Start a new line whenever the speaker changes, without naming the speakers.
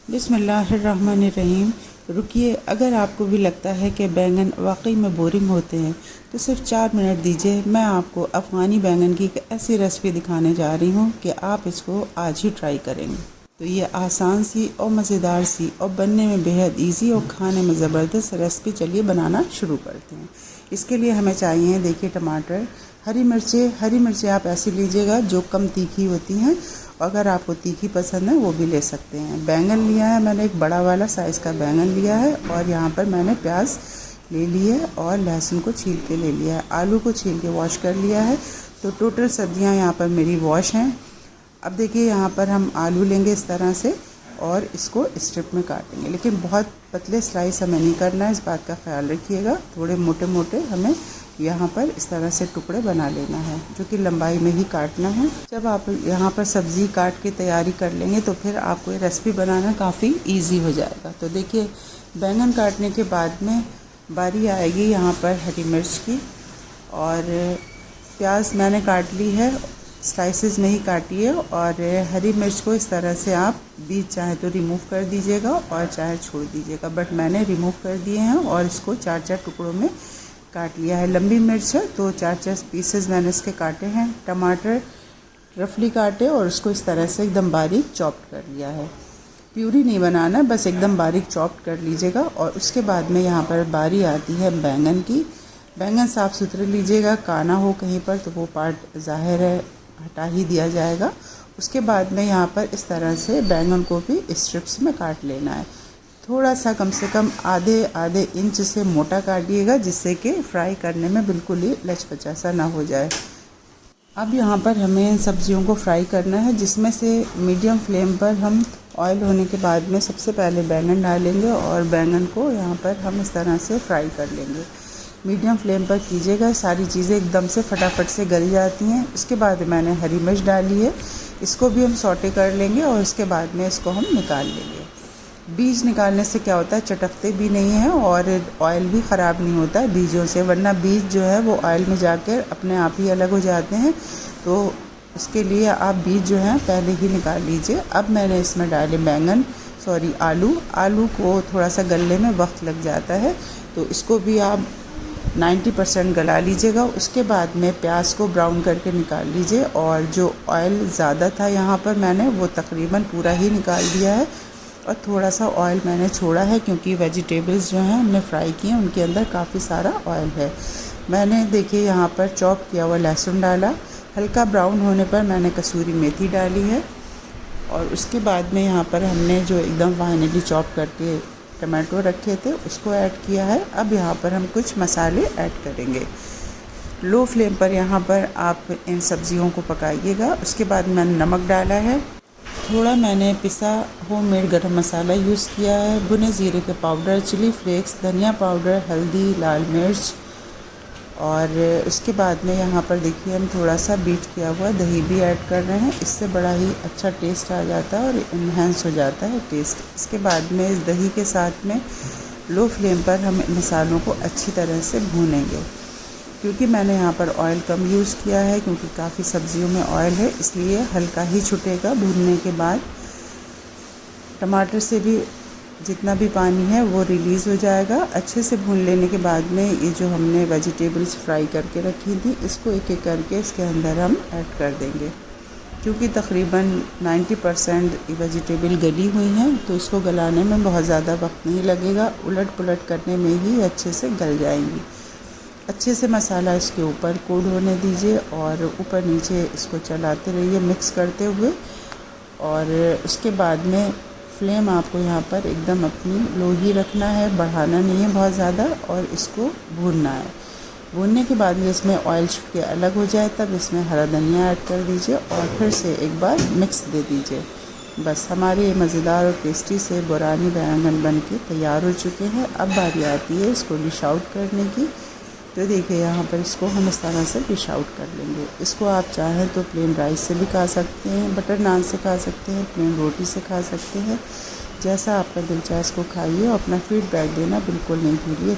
बिस्मिल्लाहिर्रहमानिर्रहीम। रुकिए, अगर आपको भी लगता है कि बैंगन वाकई में बोरिंग होते हैं तो सिर्फ 4 मिनट दीजिए। मैं आपको अफ़गानी बैंगन की एक ऐसी रेसिपी दिखाने जा रही हूँ कि आप इसको आज ही ट्राई करेंगे। तो ये आसान सी और मज़ेदार सी और बनने में बेहद इजी और खाने में ज़बरदस्त रेसिपी, चलिए बनाना शुरू करते हैं। इसके लिए हमें चाहिए, देखिए, टमाटर, हरी मिर्चें आप ऐसी लीजिएगा जो कम तीखी होती हैं, अगर आपको तीखी पसंद है वो भी ले सकते हैं। बैंगन लिया है मैंने, एक बड़ा वाला साइज़ का बैंगन लिया है, और यहाँ पर मैंने प्याज ले ली है और लहसुन को छील के ले लिया है। आलू को छील के वॉश कर लिया है। तो टोटल सब्जियाँ यहाँ पर मेरी वॉश हैं। अब देखिए, यहाँ पर हम आलू लेंगे इस तरह से और इसको स्ट्रिप में काटेंगे, लेकिन बहुत पतले स्लाइस हमें नहीं करना है, इस बात का ख्याल रखिएगा। थोड़े मोटे मोटे हमें यहाँ पर इस तरह से टुकड़े बना लेना है, जो कि लंबाई में ही काटना है। जब आप यहाँ पर सब्ज़ी काट के तैयारी कर लेंगे तो फिर आपको ये रेसिपी बनाना काफ़ी इजी हो जाएगा। तो देखिए, बैंगन काटने के बाद में बारी आएगी यहाँ पर हरी मिर्च की, और प्याज मैंने काट ली है, स्लाइसेस में ही काटी है। और हरी मिर्च को इस तरह से आप बीज चाहे तो रिमूव कर दीजिएगा और चाहे छोड़ दीजिएगा, बट मैंने रिमूव कर दिए हैं और इसको 4-4 टुकड़ों में काट लिया है। लंबी मिर्च है तो 4-4 पीसेस मैंने इसके काटे हैं। टमाटर रफली काटे और उसको इस तरह से एकदम बारीक चॉप्ड कर लिया है। प्यूरी नहीं बनाना, बस एकदम बारीक चॉप्ड कर लीजिएगा। और उसके बाद में यहाँ पर बारी आती है बैंगन की। बैंगन साफ़ सुथरे लीजिएगा, काना हो कहीं पर तो वो पार्ट ज़ाहिर है हटा ही दिया जाएगा। उसके बाद में यहाँ पर इस तरह से बैंगन को भी स्ट्रिप्स में काट लेना है। थोड़ा सा, कम से कम आधे इंच से मोटा काटिएगा, जिससे कि फ्राई करने में बिल्कुल ही लचपचा सा ना हो जाए। अब यहाँ पर हमें सब्जियों को फ्राई करना है, जिसमें से मीडियम फ्लेम पर हम ऑयल होने के बाद में सबसे पहले बैंगन डालेंगे और बैंगन को यहाँ पर हम इस तरह से फ्राई कर लेंगे। मीडियम फ्लेम पर कीजिएगा, सारी चीज़ें एकदम से फटाफट से गल जाती हैं। उसके बाद मैंने हरी मिर्च डाली है, इसको भी हम सौटे कर लेंगे और उसके बाद में इसको हम निकाल लेंगे। बीज निकालने से क्या होता है, चटकते भी नहीं हैं और ऑयल भी ख़राब नहीं होता है बीजों से, वरना बीज जो है वो ऑयल में जाकर अपने आप ही अलग हो जाते हैं। तो उसके लिए आप बीज जो हैं पहले ही निकाल लीजिए। अब मैंने इसमें डाले आलू को थोड़ा सा गलने में वक्त लग जाता है, तो इसको भी आप 90% गला लीजिएगा। उसके बाद में प्याज को ब्राउन करके निकाल लीजिए, और जो ऑयल ज़्यादा था यहाँ पर मैंने वो तकरीबन पूरा ही निकाल दिया है, और थोड़ा सा ऑयल मैंने छोड़ा है क्योंकि वेजिटेबल्स जो हैं हमने फ्राई किए हैं उनके अंदर काफ़ी सारा ऑयल है। मैंने, देखिए, यहाँ पर चॉप किया हुआ लहसुन डाला। हल्का ब्राउन होने पर मैंने कसूरी मेथी डाली है, और उसके बाद में यहाँ पर हमने जो एकदम फाइनली चॉप करके टमाटो रखे थे उसको ऐड किया है। अब यहाँ पर हम कुछ मसाले ऐड करेंगे। लो फ्लेम पर यहाँ पर आप इन सब्जियों को पकाइएगा। उसके बाद मैंने नमक डाला है, थोड़ा मैंने पिसा होममेड गरम मसाला यूज़ किया है, भुने ज़ीरे के पाउडर, चिली फ्लेक्स, धनिया पाउडर, हल्दी, लाल मिर्च, और उसके बाद में यहाँ पर देखिए हम थोड़ा सा बीट किया हुआ दही भी ऐड कर रहे हैं। इससे बड़ा ही अच्छा टेस्ट आ जाता है और इन्हेंस हो जाता है टेस्ट। इसके बाद में इस दही के साथ में लो फ्लेम पर हम मसालों को अच्छी तरह से भूनेंगे। क्योंकि मैंने यहाँ पर ऑयल कम यूज़ किया है, क्योंकि काफ़ी सब्जियों में ऑयल है, इसलिए हल्का ही छुटेगा। भूनने के बाद टमाटर से भी जितना भी पानी है वो रिलीज़ हो जाएगा। अच्छे से भून लेने के बाद में ये जो हमने वेजिटेबल्स फ्राई करके रखी थी, इसको एक एक करके इसके अंदर हम ऐड कर देंगे। क्योंकि तकरीबन 90% वेजिटेबल गली हुई हैं, तो इसको गलाने में बहुत ज़्यादा वक्त नहीं लगेगा, उलट पुलट करने में ही अच्छे से गल जाएंगी। अच्छे से मसाला इसके ऊपर कोट होने दीजिए और ऊपर नीचे इसको चलाते रहिए मिक्स करते हुए। और उसके बाद में फ्लेम आपको यहाँ पर एकदम अपनी लो ही रखना है, बढ़ाना नहीं है बहुत ज़्यादा, और इसको भूनना है। भूनने के बाद में इसमें ऑयल छूट के अलग हो जाए तब इसमें हरा धनिया ऐड कर दीजिए और फिर से एक बार मिक्स दे दीजिए। बस हमारे मज़ेदार और टेस्टी से बोरानी बैंगन बन के तैयार हो चुके हैं। अब बारी आती है इसको डिश आउट करने की। तो देखिए, यहाँ पर इसको हम इस तरह से डिश आउट कर लेंगे। इसको आप चाहें तो प्लेन राइस से भी खा सकते हैं, बटर नान से खा सकते हैं, प्लेन रोटी से खा सकते हैं। जैसा आपका दिल चाहे इसको खाइए और अपना फीडबैक देना बिल्कुल नहीं भूलिए।